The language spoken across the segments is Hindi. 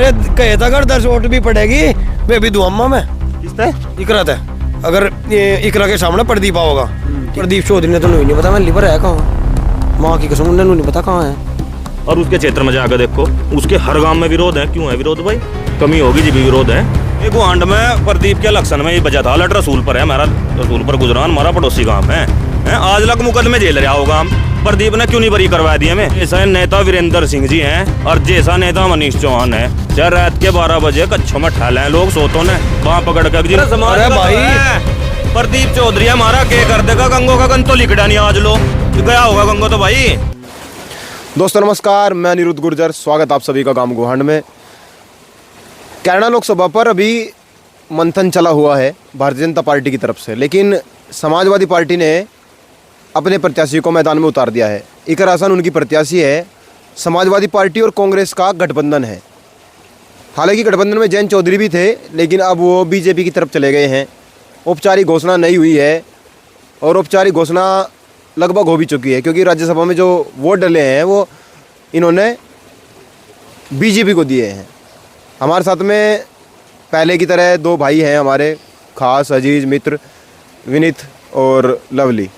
अरे कहे था अगर 10 वोट भी पड़ेगी वे भी दुआमा में किसने इकरा था। अगर ये इकरा के सामने प्रदीप होगा, प्रदीप चौधरी ने तो नहीं पता मैं लिवर है कहाँ, माँ की कसम उन्हें नहीं पता कहाँ है। और उसके क्षेत्र में जाकर देखो, उसके हर गांव में विरोध है। क्यों है विरोध भाई? कमी होगी जी भी विरोध है। एक आंड में प्रदीप के इलेक्शन में ये बजा था, लट रसूल पर है, हमारा रसूल पर गुजरान हमारा पड़ोसी गांव है। आज लग मुकदमे जेल रहा होगा हम। प्रदीप ने क्यों नहीं बरी करवा दी हमें? ऐसा नेता वीरेंद्र सिंह जी हैं और जैसा नेता मनीष चौहान है। चाहे रात के 12 बजे कच्छों में ठहले हैं लोग सोतों ने वहां पकड़ कर। अरे भाई प्रदीप चौधरी हमारा के कर देगा? गंगो का गन तो लिखड़ा नहीं आज लो गया होगा गंगो तो भाई। दोस्तों नमस्कार, मैं अनिरुद्ध गुर्जर, स्वागत आप सभी का गांव गोहांड में। कैराना लोकसभा पर अभी मंथन चला हुआ है भारतीय जनता पार्टी की तरफ से, लेकिन समाजवादी पार्टी ने अपने प्रत्याशी को मैदान में उतार दिया है। इकरा हसन उनकी प्रत्याशी है। समाजवादी पार्टी और कांग्रेस का गठबंधन है। हालांकि गठबंधन में जयंत चौधरी भी थे, लेकिन अब वो बीजेपी की तरफ चले गए हैं। औपचारिक घोषणा नहीं हुई है और औपचारिक घोषणा लगभग हो भी चुकी है, क्योंकि राज्यसभा में जो वोट डले हैं वो इन्होंने बीजेपी को दिए हैं। हमारे साथ में पहले की तरह दो भाई हैं हमारे खास अजीज मित्र, विनीत और लवली।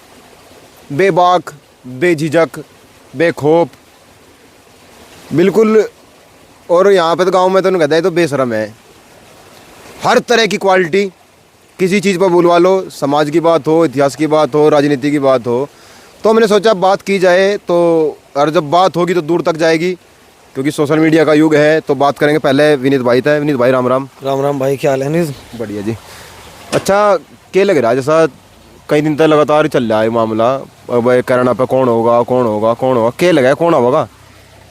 बेबाक, बेझिझक, बेखौफ बिल्कुल। और यहाँ पे तो गांव में तो कहता है तो बेशरम है। हर तरह की क्वालिटी, किसी चीज़ पर बुलवा लो, समाज की बात हो, इतिहास की बात हो, राजनीति की बात हो, तो हमने सोचा बात की जाए। तो और जब बात होगी तो दूर तक जाएगी, क्योंकि सोशल मीडिया का युग है। तो बात करेंगे। पहले विनीत भाई था। विनीत भाई राम राम। राम राम भाई, क्या हाल है? नहीं बढ़िया जी। अच्छा, क्या लग रहा है जैसा कई दिन तक लगातार चल रहा है मामला, अब कैराना पे कौन होगा कौन होगा कौन होगा, क्या लगा है कौन होगा?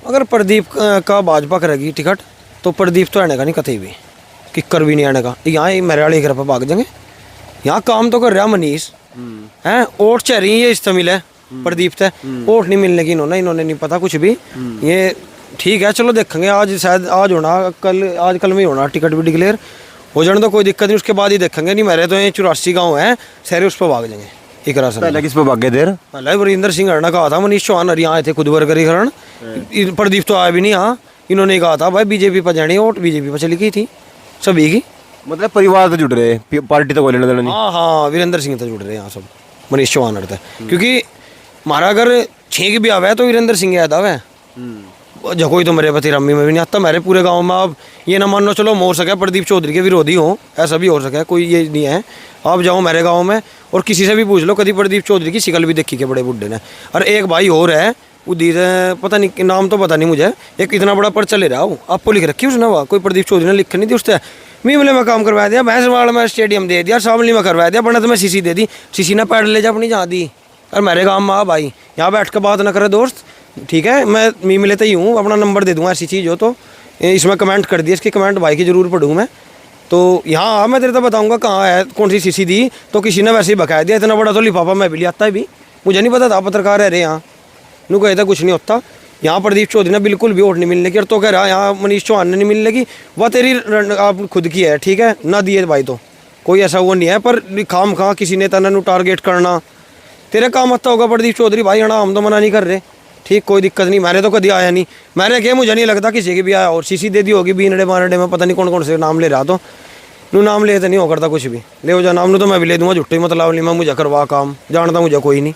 अगर प्रदीप का भाजपा करेगी टिकट तो प्रदीप तो आने का नहीं, कतई भी किक्कर भी नहीं आने का। यहाँ मेरे वाले घर पर भाग जाएंगे। यहाँ काम तो कर रहा मनीष हैं, वोट चाह रही है इस मिले प्रदीप से, वोट नहीं मिलने की इन्होंने नहीं पता कुछ भी। ये ठीक है, चलो देखेंगे। आज शायद आज होना, कल में ही होना टिकट भी डिक्लेयर हो जाने तो कोई दिक्कत नहीं, उसके बाद ही देखेंगे। नहीं मेरे तो ये 84 गाँव है सारे, उस पर भाग जाएंगे। इकरा से पहले किस पे भाग गए देर? पहले वीरेंद्र सिंह हरना कहा था, मनीष चौहान यहाँ आए थे खुद वर्गीकरण। प्रदीप तो आया भी नहीं यहाँ। इन्होंने कहा था भाई बीजेपी पर जानी, वोट बीजेपी पर चली गई थी सभी की। मतलब परिवार तो जुड़ रहे, पार्टी तो कोई लेना देना नहीं। हाँ, वीरेंद्र सिंह तो जुड़ रहे हैं यहाँ सब, मनीष चौहान हटता है। क्योंकि हमारा अगर छींक भी आवा है तो वीरेंद्र सिंह याद आवा है। जो कोई तो मेरे पति रम्मी में भी नहीं आता। मेरे पूरे गांव में अब ये ना मान लो, चलो हो सके प्रदीप चौधरी के विरोधी हो, ऐसा भी हो सके, कोई ये नहीं है। आप जाओ मेरे गांव में और किसी से भी पूछ लो, कभी प्रदीप चौधरी की शिकल भी देखी के बड़े बुढ़े ने। और एक भाई और है उदीर, पता नहीं नाम तो पता नहीं मुझे, एक इतना बड़ा पर्चा ले रहा हूँ, आपको लिख रखी उसने, वह कोई प्रदीप चौधरी ने लिख नहीं थी उससे। मीमले में काम करवा दिया, भैंसवाड़ में स्टेडियम दे दिया, शामली में करवा दिया, बनत में सीसी दे दी। सीसी ने पैड ले जा अपनी जहाँ दी। और मेरे गाँव में आ भाई, यहाँ बैठ कर बात ना करे दोस्त, ठीक है? मैं मीम लेते ही हूँ, अपना नंबर दे दूँगा ऐसी चीज़ हो तो। इसमें कमेंट कर दिया, इसके कमेंट भाई की जरूर पढ़ूँ मैं। तो यहाँ मैं तेरे तो बताऊँगा कहाँ है, कौन सी सीसी दी। तो किसी ने वैसे ही बकाया दिया, इतना बड़ा तो लिफाफा मैं भी ले आता है भी, मुझे नहीं पता था पत्रकार रह रहे यहाँ। नू कहता था कुछ नहीं होता। यहाँ प्रदीप चौधरी ने बिल्कुल भी वोट नहीं मिलने की, और तो कह रहा यहाँ मनीष चौहान ने नहीं मिलने की। वह तेरी आप खुद की है, ठीक है ना दिए भाई, तो कोई ऐसा वो नहीं है। पर खाम खा किसी नेता ने टारगेट करना तेरे काम आता होगा प्रदीप चौधरी भाई। हाँ, हम तो मना नहीं कर रहे, ठीक, कोई दिक्कत नहीं। मैंने तो कभी आया नहीं, मैंने क्या, मुझे नहीं लगता किसी की भी आया। और सीसी दे दी होगी बीनडे बानडे में, पता नहीं कौन कौन से नाम ले रहा। तो नू नाम ले तो नहीं हो करता कुछ भी, ले हो जा नाम नू तो मैं भी ले दूंगा, झुट्टी मतलब नहीं। मैं मुझे करवा काम जानता मुझे कोई नहीं।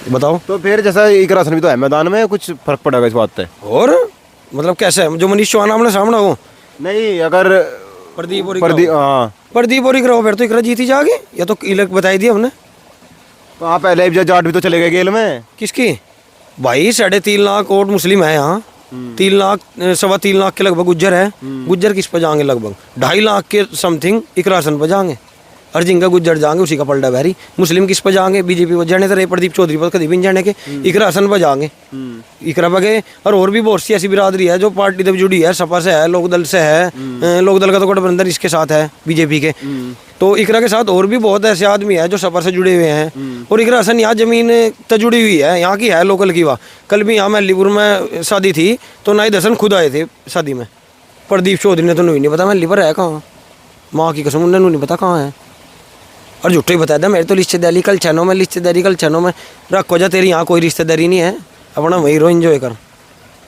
बताओ तो फिर जैसा इकरा हसन भी तो है मैदान में, कुछ फर्क पड़ेगा इस बात पे? और मतलब कैसे है, जो मनीष चौहान आमने सामने हो? नहीं, अगर प्रदीप और प्रदीप और इकरा हो फिर तो इकरा जीती जाएगी। या तो इलक बताई दी हमने। तो हाँ, पहले जाट भी तो चले गए गेल में। किसकी भाई? 3.5 लाख वोट मुस्लिम है यहाँ, 3 लाख 3.25 लाख के लगभग गुज्जर है। गुज्जर किस पर जाएंगे? लगभग 2.5 लाख के समथिंग इकरा हसन पर जाएंगे, और जिनका गुज्जर जाएंगे उसी का पलटा बहरी। मुस्लिम किस पर जाएंगे? बीजेपी पर जाने तो प्रदीप चौधरी पर कभी भी नहीं जाने के, इकरा हसन पर जाएंगे। इकरा पर गए। और भी बहुत सी ऐसी बिरादरी है जो पार्टी से जुड़ी है, सपा से है, लोकदल से है। लोकदल का तो गठबंधन इसके साथ है बीजेपी के। तो इकरा के साथ और भी बहुत ऐसे आदमी है जो सपा से जुड़े हुए हैं। और इकरा हसन यहाँ जमीन से जुड़ी हुई है, यहाँ की है, लोकल की। वह कल भी यहाँ मेहलीपुर में शादी थी तो नाई दसन खुद आए थे शादी में। प्रदीप चौधरी ने तो नहीं पता मैं लिवर है कहाँ, माँ की कसम उन्हें नहीं पता कहाँ है। और झूठे ही बता दिया मेरे तो रिश्तेदारी कल छनों में, रिश्तेदारी कल छनों में। रखो जा, तेरी यहाँ कोई रिश्तेदारी नहीं है, अपना वही रो एंजॉय कर,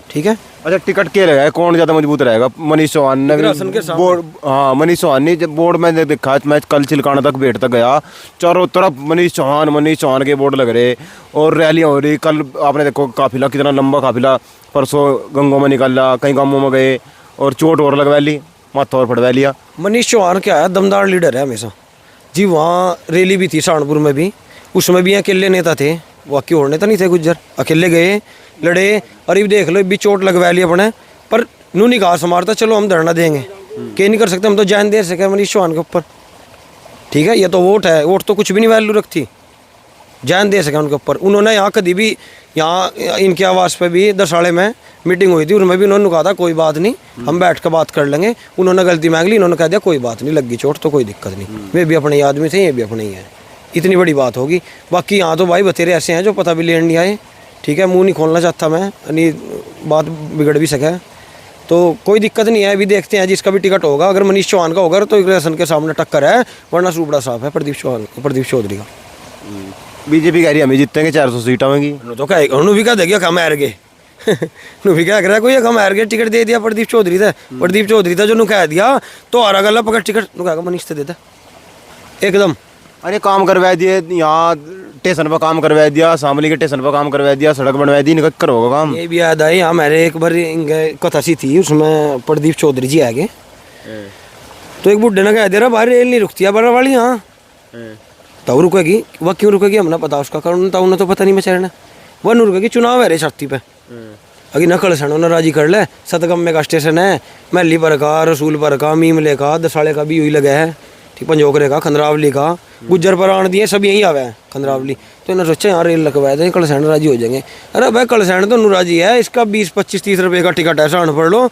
ठीक है? अच्छा, टिकट के लगाए, कौन ज़्यादा मजबूत रहेगा? मनीष चौहान ने राशन के सामने। बोर्ड, हाँ मनीष चौहान ने जब बोर्ड में देखा, मैं कल चिलकाना तक बैठ तक गया, चारों तरफ मनीष चौहान के बोर्ड लग रहे और रैलियाँ हो रही। कल आपने देखो काफिला, कितना लंबा काफिला परसों गंगों में निकला, कई गाँवों में गए और चोट और लगवा ली, माथा और फटवा लिया। मनीष चौहान क्या है, दमदार लीडर है हमेशा जी। वहाँ रैली भी थी सहारनपुर में भी, उसमें भी अकेले नेता थे, बाकी और नेता नहीं थे। गुज्जर अकेले गए, लड़े, और ये देख लो भी चोट लगवा ली अपने, पर नू नहीं कहा समारता चलो हम धरना देंगे, क्या नहीं कर सकते, हम तो जान दे सके मनीष चौहान के ऊपर। ठीक है, ये तो वोट है, वोट तो कुछ भी नहीं वैल्यू रखती, जान दे सके उनके ऊपर। उन्होंने यहाँ कभी भी, यहाँ इनके आवास पे भी दसाड़े में मीटिंग हुई थी, उनमें भी उन्होंने कहा था कोई बात नहीं, हम बैठ कर बात कर लेंगे। उन्होंने गलती मांग ली, इन्होंने कह दिया कोई बात नहीं, लगी चोट तो कोई दिक्कत नहीं, वे भी अपने आदमी थे, ये भी अपने ही है, इतनी बड़ी बात होगी। बाकी यहाँ तो भाई बतेरे ऐसे हैं जो पता भी लेने नहीं आए। ठीक है, मुंह नहीं खोलना चाहता मैं, नहीं बात बिगड़ भी सके, तो कोई दिक्कत नहीं है। अभी देखते हैं जिसका भी टिकट होगा, अगर मनीष चौहान का होगा तो राशन के सामने टक्कर है, वरना सूबड़ा साफ है प्रदीप चौधरी का। बीजेपी कह रही है हमें जीतेंगे, 400 सीट आवेंगी। तो क्या उन्होंने भी कह देगा हम हार गए नु भी क्या कर रहा है कोई, हम हार गए, टिकट दे दिया प्रदीप चौधरी था जो नु कह दिया तो हारा गला पकड़ टिकट नु कहेगा मनीष से देता एकदम। अरे काम करवा दिए, यहाँ स्टेशन पर काम करवा दिया, शामली के स्टेशन पर काम करवा दिया, सड़क बनवा दी, निकल कर होगा काम। ये भी याद आई, यहाँ मेरे एक बार कथा सी थी, उसमें प्रदीप चौधरी जी आ गए, तो एक बुढ़े ने कह दे रहा भाई रेल नहीं रुकती है बड़ा वाली यहाँ, तो रुकेगी, वह क्यों रुकेगी हमने पता उसका कारण था, उन्हें तो पता नहीं बेचारे ने, वह नहीं रुकेगी, चुनाव है रे छाती पे, अभी नकल सण उन्हें राजी कर ले। सतगम्मे का स्टेशन है, महली पर का, रसूलपुर का, मीमले का, दसाड़े का भी यही लगा है, ठीक, पंजोकरे का, खंदरावली का, गुज्जर पर आन दिए सब यही आवे हैं खंदरावली। तो इन्हें सोचा यहाँ रेल लगवाया था, कलसैंड राजी हो जाएंगे। अरे भाई कलसैंड तो राजी है, इसका 20, 25, 30 रुपये का टिकट है, सहारन पढ़ लो।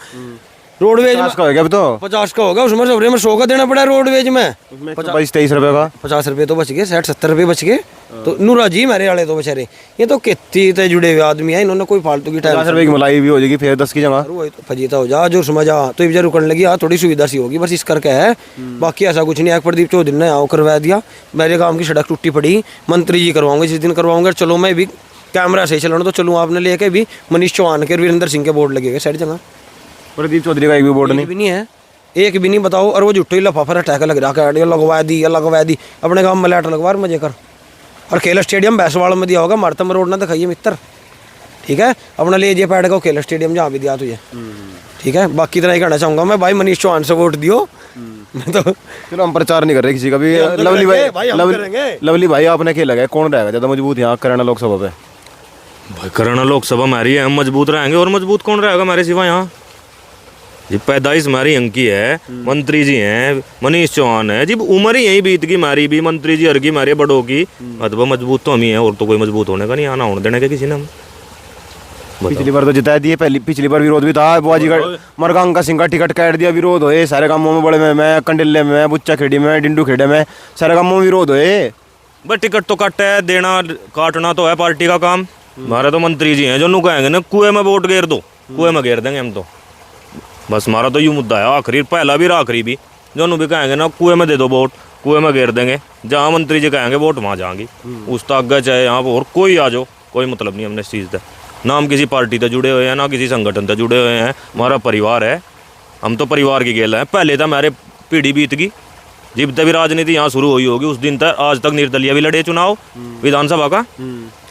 रोडवेज में 50 का हो गया, अब तो 50 का होगा, उसमें सबरे में 100 का देना पड़ा रोडवेज में, 22-23 रुपये का, 50 रुपये तो बच गए, 60-70 रुपये बच गए। तो नूरा जी मेरे वाले तो बेचारे, ये तो खेती से जुड़े हुए आदमी है, इन्होंने कोई फालतू की 50 रुपये की मलाई भी हो जाएगी, फिर 10 की जगह वही तो फजीता हो जा, जो समझ आ तो इधर रुकने लगी, थोड़ी सुविधा सी होगी बस, इस करके है, बाकी ऐसा कुछ नहीं है। प्रदीप चौधरी ने यहाँ करवा दिया, मेरे गाँव की सड़क टूटी पड़ी, मंत्री जी करवाऊंगे जिस दिन करवाऊंगे, चलो मैं भी कैमरा सही चलाना तो चलूँ, आपने लेके भी मनीष चौहान के वीरेंद्र सिंह के बोर्ड लगेगा सारी जगह, प्रदीप चौधरी का एक भी बोर्ड भी नहीं है, एक भी नहीं बताओ। और वो जुट्टो ही लफाफा अटैक लग रहा है, लगवा दी, अपने गाँव में लाइट लगवा मजे कर। और खेल स्टेडियम भैंसवाड़ा में दिया होगा, मारतम रोड ना दिखाइए मित्र, ठीक है, अपना ले जाइए पैड का खेल स्टेडियम जहाँ भी दिया तुझे, ठीक है। बाकी इतना ही कहना चाहूँगा मैं, भाई मनीष चौहान से वोट दियो। मैं तो चलो हम प्रचार नहीं कर रहे किसी का भी। लवली भाई आपने क्या लगा, कौन रहेगा ज़्यादा मजबूत यहाँ करना लोकसभा पे? भाई करना लोकसभा हमारी है, हम मजबूत रहेंगे, और मजबूत कौन रहेगा हमारे सिवा यहाँ? जी पैदाइश हमारी अंकी है, मंत्री जी हैं, मनीष चौहान है जी, उम्र ही यही बीत गई हमारी भी, मंत्री जी हरगी हमारे बड़ों की, अथवा मजबूत तो हम ही हैं, और तो कोई मजबूत होने का नहीं, आना होने देने का किसी ने। पिछली बार तो जिता दिए, पिछली बार विरोध भी था, बुआजीगढ़ मरगांग का सिंगा टिकट काट दिया, विरोध होए सारे गांवों में, बड़े में कंडिल्ले में, बुच्चा खेड़ी में, डिंडू खेड़े में, सारे गांवों में विरोध होए। बस टिकट तो कट है, देना काटना तो है पार्टी का काम, हमारे तो मंत्री जी हैं जो नु कहेंगे ना कुएं में वोट घेर दो, कुएं में घेर देंगे हम तो, बस हमारा तो यूँ मुद्दा है, आखिरी पहला भी आखिरी भी, जो भी कहेंगे ना कुएं में दे दो वोट, कुएं में घेर देंगे, जहाँ मंत्री जी कहेंगे वोट वहाँ जाएंगी, उस तक आगे चाहे यहाँ और कोई आ जाओ, कोई मतलब नहीं हमने इस चीज़ का, ना हम किसी पार्टी से जुड़े हुए हैं, ना किसी संगठन से जुड़े हुए हैं, हमारा परिवार है, हम तो परिवार की खेल है। पहले तो हमारे पीढ़ी बीत गई, जब तभी राजनीति यहाँ शुरू हुई होगी उस दिन तक आज तक निर्दलीय भी लड़े चुनाव विधानसभा का।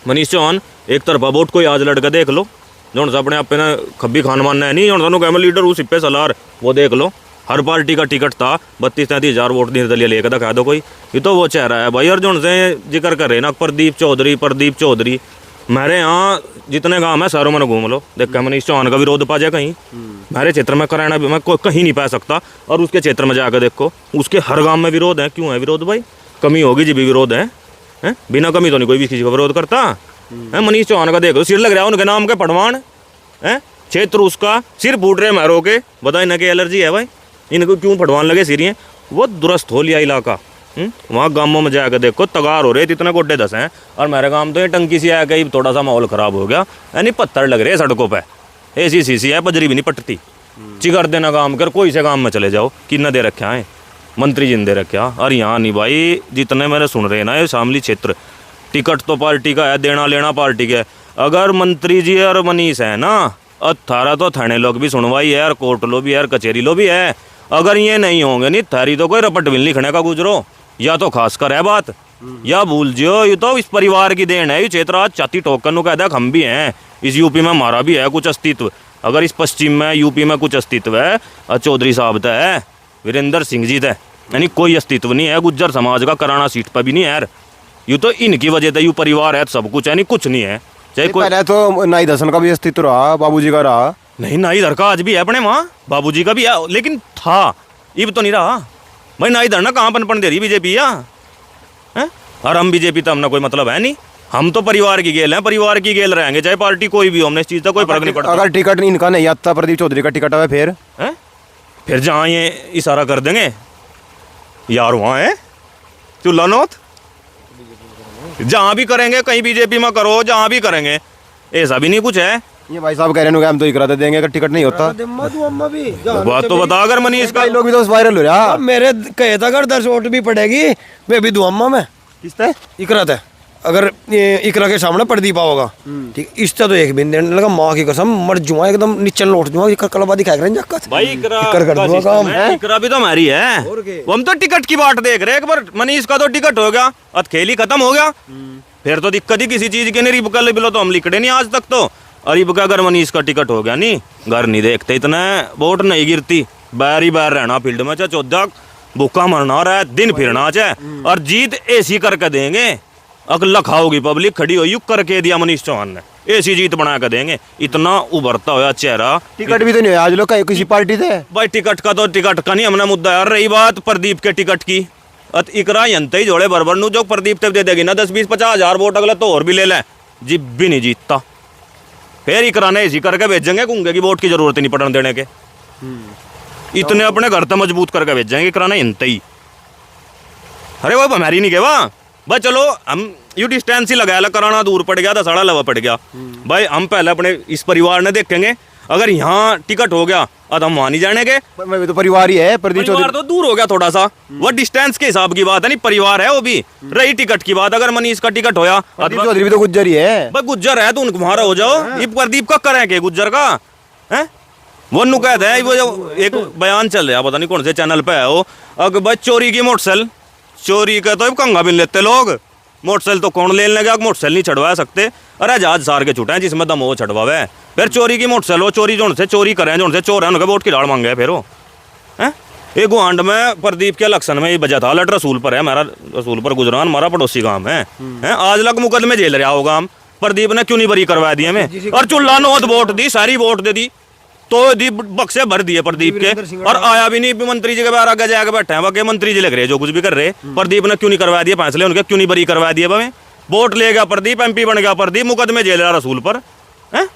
मनीष चौहान एक तरफा वोट कोई आज लड़का देख लो, जो अपने आप पे ना खब्बी खान मानना है नहीं, जो कह लीडर उस पे सलार वो देख लो, हर पार्टी का टिकट था, 32-33 हज़ार वोट निर्दलीय लेकर दिखा दो कोई, ये तो वो चेहरा है भाई। और जो से जिक्र कर रहे ना प्रदीप चौधरी, मेरे यहाँ जितने गाँव है शहरों में घूम लो, देख के मनीष चौहान का विरोध पा जाए कहीं, मेरे क्षेत्र में कराना भी मैं कहीं नहीं पा सकता, और उसके क्षेत्र में जाकर देखो उसके हर गाँव में विरोध है। क्यों है विरोध भाई? कमी होगी जी भी विरोध है, बिना कमी तो नहीं कोई भी किसी का विरोध करता है। मनीष चौहान का देख लो, सिर लग रहा है उनके नाम के पटवान है, क्षेत्र उसका सिर फूट रहे मैरों के, बताओ इनके एलर्जी है भाई, इनको क्यों पटवान लगे सिरिए, वो दुरुस्त हो लिया इलाका। वहाँ गाँवों में जाकर देखो तगार हो रहे, इतने गोड्डे 10 हैं, और मेरे गाँव तो ये टंकी से आया कहीं थोड़ा सा माहौल ख़राब हो गया, यानी पत्थर लग रहे सड़कों पे, ऐसी सीसी है बजरी भी नहीं पटती, चिगर देना काम कर, कोई से काम में चले जाओ, किन्ना दे रखा है मंत्री जी ने दे रखा। और यहाँ नहीं भाई, जितने मेरे सुन रहे ना ये शामली क्षेत्र, टिकट तो पार्टी का है, देना लेना पार्टी का है। अगर मंत्री जी और मनीष है ना, और थारा तो थाने लोग भी सुनवाई है और कोर्ट लो भी है और कचहरी लो भी है। अगर ये नहीं होंगे नहीं थारी तो कोई रपट भी लिखने का गुजरो, या तो खास कर है बात, या भूल जियो ये तो इस परिवार की देन है। ये चेतरा चाती टोकन नु कहता हम भी हैं, इस यूपी में हमारा भी है कुछ अस्तित्व। अगर इस पश्चिम में यूपी में कुछ अस्तित्व है और चौधरी साहब तो है, वीरेंद्र सिंह जी थे, यानी कोई अस्तित्व नहीं है गुज्जर समाज का, कराना सीट पर भी नहीं है यार। यूँ तो इनकी वजह से यू परिवार है तो सब कुछ है, नहीं कुछ नहीं है। चाहे कोई पहले तो नाई दर्शन का भी अस्तित्व रहा, बाबूजी का रहा। नहीं ना इधर का आज भी है अपने वहाँ, बाबूजी का भी है, लेकिन था इब तो नहीं रहा भाई। ना इधर ना कहाँ पनपन दे रही बीजेपी है? और हम बीजेपी तो हमने कोई मतलब है नहीं, हम तो परिवार की गेल हैं, परिवार की गेल रहेंगे चाहे पार्टी कोई भी हो, हमने इस चीज़ का कोई फर्क नहीं पड़ता। अगर टिकट इनका नहीं आता, प्रदीप चौधरी का टिकट है फिर जहाँ ये इशारा कर देंगे यार वहाँ है चूल्हा नौत, जहाँ भी करेंगे, कहीं बीजेपी में करो जहाँ भी करेंगे, ऐसा भी नहीं कुछ है। ये भाई साहब कह रहे हैं हम तो ही करा देंगे अगर टिकट नहीं होता। बात तो बता अगर मनीष का, कई लोग भी तो वायरल हो रहा। मेरे कहे था अगर 10 वोट भी पड़ेगी मैं भी दुआमा में किसते इकरा था, अगर ये इकरा के सामने प्रदीप होगा ठीक, इससे तो एक भी नहीं देने लगा, माँ की कसम मर जुआ एकदम नीचे लौट जुआ, कलबा दिखाया करें जक्कत भाई इकरा कर दूंगा काम है। इकरा भी तो हमारी है, वो हम तो टिकट की बात देख रहे हैं। एक बार मनीष का तो टिकट हो गया, अब खेल ही खत्म हो गया, फिर तो दिक्कत ही किसी चीज की नहीं। रिबका बिलो तो हम लिखड़े नहीं आज तक तो, और रिबका अगर मनीष का टिकट हो गया नहीं, घर नहीं देखते, इतना वोट नहीं गिरती, बाहर ही बाहर रहना फील्ड में, चाहे चौदह भूखा मरना रहा है, दिन फिरना चाहे, और जीत ऐसी करके देंगे। अगर लखाओगी पब्लिक खड़ी हो, युग करके दिया मनीष चौहान ने, ऐसी जीत बना कर देंगे। इतना उभरता हुआ चेहरा। टिकट भी तो नहीं है आज लोग किसी पार्टी से। भाई टिकट का तो टिकट का नहीं हमने मुद्दा यार, रही बात प्रदीप के टिकट की, इकरा यंत ही जोड़े बरबर नु जो प्रदीप तब दे देगी ना 10-20-50 हज़ार वोट, अगला तो और भी ले लें, जिब भी नहीं जीतता। फिर इकरा ने ऐसी करके भेजेंगे गूंगे की वोट की जरूरत ही नहीं पड़ने देने के, इतने अपने घर तक मजबूत करके भेजेंगे इकरा ने यंत ही। अरे वो हमारी नहीं गए भाई, चलो हम यू डिस्टेंस ही लगाया, कराना दूर पड़ गया था, साड़ा लवा पड़ गया भाई। हम पहले अपने इस परिवार ने देखेंगे, अगर यहाँ टिकट हो गया अब हम वहाँ नहीं जाने के। मैं तो परिवार ही है, प्रदीप चौधरी परिवार तो दूर हो गया थोड़ा सा, वो डिस्टेंस के हिसाब की बात है, नहीं परिवार है वो भी। रही टिकट की बात, अगर मनीष का टिकट होया, प्रदीप चौधरी भी तो गुज्जर ही है। भाई गुज्जर है तो उनको तुम्हारा हो जाओ, ये प्रदीप का करें के गुज्जर का है। वो नु कहते हैं, वो जो एक बयान चल रहा पता नहीं कौन से चैनल पे है वो, अगर भाई चोरी की मोटरसाइकिल, चोरी का तो कंगा भी लेते लोग, मोटरसाइकिल तो कौन ले लगा, मोटरसाइकिल नहीं छड़वा सकते। अरे जहाज सार के छुटे हैं जिसमें दम वो छड़वावे, फिर चोरी की मोटरसाइकिल, वो चोरी जो से चोरी करें, जो से चोर है उनके वोट की लाड़ मांगे फिर वो है। एक गुआंड में प्रदीप के इलेक्शन में ये बजा था, लट रसूल पर है, हमारा रसूल पर गुजरान हमारा पड़ोसी गांव है, आज लग मुकदमे जेल रहा होगा हम। प्रदीप ने क्यों नहीं बरी करवा दी हमें, और चुल्ला नौत वोट दी, सारी वोट दे दी तो दी बक्से भर दिए प्रदीप के, और आया भी नहीं। मंत्री जी के बाहर आगे जाके बैठे हैं वह, मंत्री जी लग रहे जो कुछ भी कर रहे, प्रदीप ने क्यों नहीं करवा दिए फैसले उनके, क्यों नहीं बरी करवा दिए भाई। वोट ले गया प्रदीप, MP बन गया प्रदीप, मुकदमे जेल रहा रसूल पर है।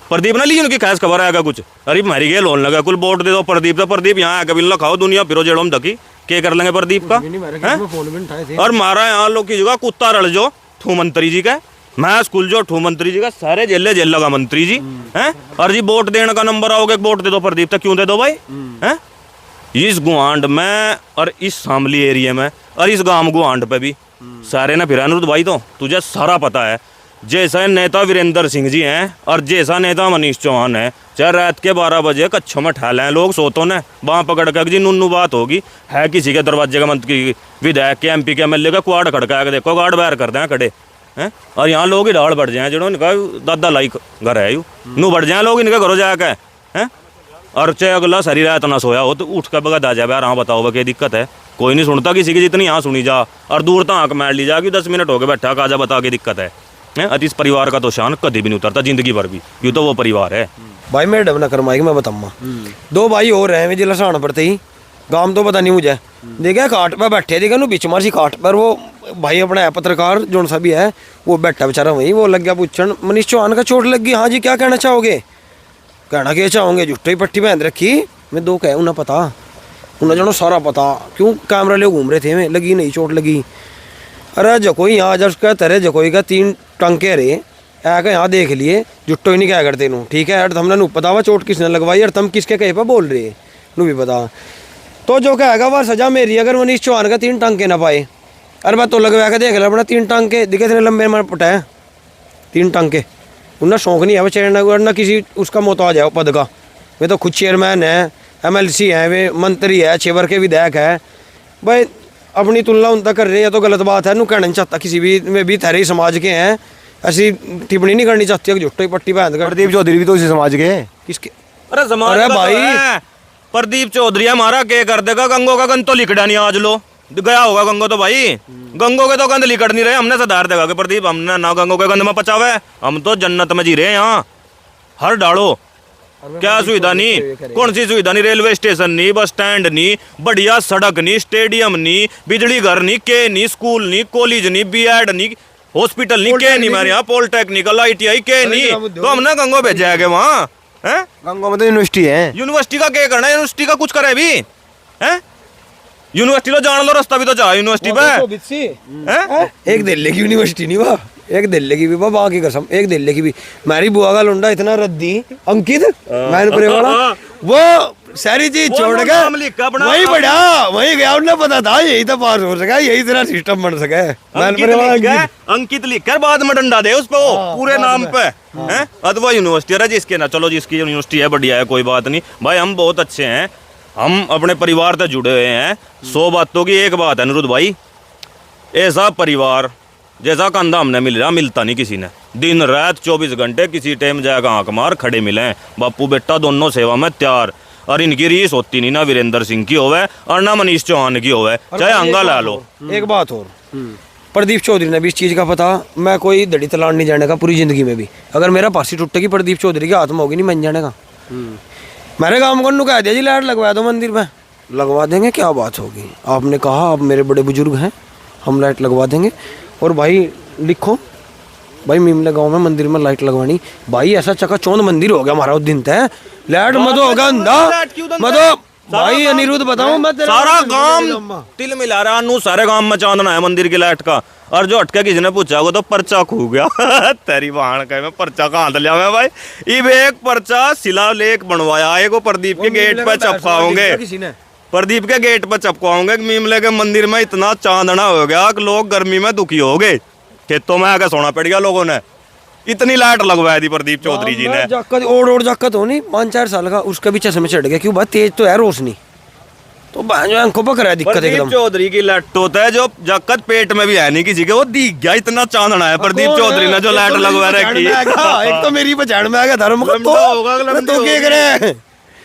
प्रदीप ने ली उनकी खैस खबर आएगा कुछ, अरे मारी गए लोन लगा कुल वोट दे दो प्रदीप, तो प्रदीप यहाँ आके बिल्ला खाओ दुनिया फिरो जेड़ो हम धकी क्या कर लेंगे प्रदीप का। और मारा यहाँ लोग की जगह कुत्ता रल जो ठू मंत्री जी का, मैं स्कूल जो ठू मंत्री जी का, सारे जेल जेल लगा मंत्री जी हैं। और जी वोट देने का नंबर आओगे, वोट दे दो प्रदीप तक, क्यों दे दो भाई हैं। इस गुआंड में और इस शामली एरिया में और इस गांव गुआंड पे भी सारे ना फिर अनुरुद्ध भाई, तो तुझे सारा पता है, जैसा नेता वीरेंद्र सिंह जी हैं और जैसा नेता मनीष चौहान है, चाहे रात के 12 बजे कच्छों में ठहले हैं लोग सोतों ने वहाँ पकड़ कर जी नुन्नू बात होगी है, किसी के दरवाजे का मंत्री विधायक के MP के MLA का क्वाड खड़का के देखो गार्ड बाहर कर दें खड़े हैं। और यहाँ लोग ही ढाल बढ़ जाए, जिन्होंने इनका दादा लाई घर है यू नू बढ़ जाए लोग इनके घरों जाके हैं। और चाहे अगला सरी रात ना सोया हो तो उठ कर बगा दा जाए यार, हाँ बताओ वह क्या दिक्कत है, कोई नहीं सुनता किसी की, जितनी यहाँ सुनी जा, और दूर तक आँख मार ली जा कि 10 मिनट हो गए बैठा काजा बता के दिक्कत है। इस परिवार का तो शान कभी भी नहीं उतरता जिंदगी भर भी, यूँ तो वो परिवार है भाई। मैं डब ना करवाएगी, मैं बताऊँगा 2 भाई और हैं जिला साण पड़ते ही गांव तो पता नहीं मुझे, देखा काट पर बैठे, देखा नु बीच मार काट पर वो भाई अपना है पत्रकार जो सा भी है, वो बैठा बेचारा वही, वो लग गया पूछन मनीष चौहान का चोट लग गई, हाँ जी क्या कहना चाहोगे, कहना क्या चाहोगे, जुट्टे ही पट्टी पहन रखी। मैं 2 कह उन्हें पता, उन्हें जानो सारा पता, क्यों कैमरा ले घूम रहे थे, मैं लगी नहीं चोट लगी। अरे जकोई यहाँ जब कह तेरे जकोई का 3 टंके रहे ऐ का यहाँ देख लिए, जुट्टो ही नहीं क्या करते नू, ठीक है यार हमने नू पता हुआ चोट किसने लगवाई, और तुम किसके कहे पर बोल रहे नू भी पता, तो जो कहेगा वह सजा मेरी। अगर मनीष चौहान का 3 टंके ना पाए, अरे मैं तो लगवा के देख ला अपना 3 टंके दिखे थे लंबे मार पटाए 3 टंके उन्हें शौक नहीं है वो चेयरमैन ना किसी उसका मोहताज है वो पद का। वे तो खुद चेयरमैन है, MLC है, वे मंत्री है, 6 वर्ष के विधायक है। भाई अपनी तुलना उनका कर रहे हैं तो गलत बात है। नू कहना नहीं चाहता किसी भी में भी थारे समाज के हैं, ऐसी टिप्पणी नहीं करनी चाहती है कि झुट्टो ही पट्टी बांध कर। प्रदीप चौधरी भी तो इसी समाज के हैं। किसके? अरे समाज अरे का तो भाई। है। प्रदीप चौधरी हमारा क्या कर देगा? गंगो का गंद तो लिखड़ा नहीं आज लो गया होगा गंगो तो भाई। गंगो के तो गंद लिखड़ नहीं रहे, हमने सुधार देगा कि प्रदीप हमने ना गंगो के गंद में पचावे। हम तो जन्नत में जी रहे हैं यहाँ। हर डालो क्या सुविधा नहीं, कौन सी सुविधा नहीं? रेलवे स्टेशन नहीं, बस स्टैंड नहीं, बढ़िया सड़क नहीं, स्टेडियम नहीं, बिजली घर नहीं, के नहीं, स्कूल नहीं, कॉलेज नहीं, BEd नहीं, हॉस्पिटल नहीं, के नहीं मेरे यहाँ, पॉलिटेक्निकल ITI के नहीं। तो हमने गंगो भेजा है वहाँ है। गंगो में तो यूनिवर्सिटी है। यूनिवर्सिटी का क्या करना है? यूनिवर्सिटी का कुछ करे भी है? यूनिवर्सिटी लो जान लो, रास्ता भी तो जा यूनिवर्सिटी पे हैं? एक दिल्ली की यूनिवर्सिटी नहीं वाह, एक दिल्ली की भी बाबा की कसम, एक दिल्ली की भी। मेरी बुआ का लुंडा इतना रद्दी अंकित मैनपुरे वाला, वो सारी चीज वो छोड़ नाम लिखा अपना। के वही बढ़ा, वही गया। उन्हें पता था यही तो पास हो सका, यही तेरा सिस्टम बन सके। मैनपुरे वाला अंकित लिख कर बाद में डंडा दे उस पे पूरे नाम पे हैं। अथवा यूनिवर्सिटी है जिसके ना, चलो जिसकी यूनिवर्सिटी है बढ़िया है, कोई बात नहीं भाई। हम बहुत अच्छे हैं, हम अपने परिवार से जुड़े हुए हैं। 100 बातों की एक बात है अनिरुद्ध भाई, ऐसा परिवार जैसा कंधा हमने मिलता नहीं किसी ने। दिन रात 24 घंटे किसी टाइम जाएगा आंख मार खड़े मिले हैं। बापू बेटा दोनों सेवा में तैयार। और इनकी रीस होती नहीं ना वीरेंद्र सिंह की होवे और ना मनीष चौहान की होवे, चाहे अंगा ला लो। एक बात और, प्रदीप चौधरी ने भी इस चीज का पता, मैं कोई दड़ी तलाड़ नहीं जाने का पूरी जिंदगी में भी। अगर मेरा पासी टूटेगी प्रदीप चौधरी की हाथ में होगी नहीं मन जाने का। मेरे गाँव को कह दिया जी लाइट लगवा दो मंदिर में, लगवा देंगे, क्या बात होगी। आपने कहा आप मेरे बड़े बुजुर्ग हैं, हम लाइट लगवा देंगे। और भाई लिखो भाई मीमले गांव में मंदिर में लाइट लगवानी, भाई ऐसा चकाचौंध मंदिर हो गया हमारा उस दिन तय। लाइट मत होगा अंधा मत भाई। अनिरुद्ध बताऊं मैं सारा गांव तिल मिला रहा नू, सारे गांव में चांदना है मंदिर की लाइट का। और जो हटके किसी ने पूछा वो तो पर्चा खू गया तेरी बहन का मैं पर्चा कहाँ से लिया मैं भाई। इब एक पर्चा शिलालेख बनवाया है, को प्रदीप के गेट पे चपकाओगे, प्रदीप के गेट पर चपकाओगे। मीमले के मंदिर में इतना चांदना हो गया कि लोग गर्मी में दुखी हो गए, खेतों में आके सोना पड़ गया लोगों ने। इतनी लाइट लगवाई थी प्रदीप चौधरी जी ने। जाकत ओढ़ जाकत हो नहीं 5-4 साल का, उसका भी चश्मे चढ़ गया। क्यों भाई तेज तो है रोशनी, तो आंखों पर करा दिक्कत एकदम। प्रदीप चौधरी की लाइट होता है जो जाकत पेट में भी है नहीं किसी के, वो दिख गया। इतना चांदना है प्रदीप चौधरी ने जो लाइट लगवा रखी। एक तो मेरी पहचान में आ गया धर्म का, तो क्या करे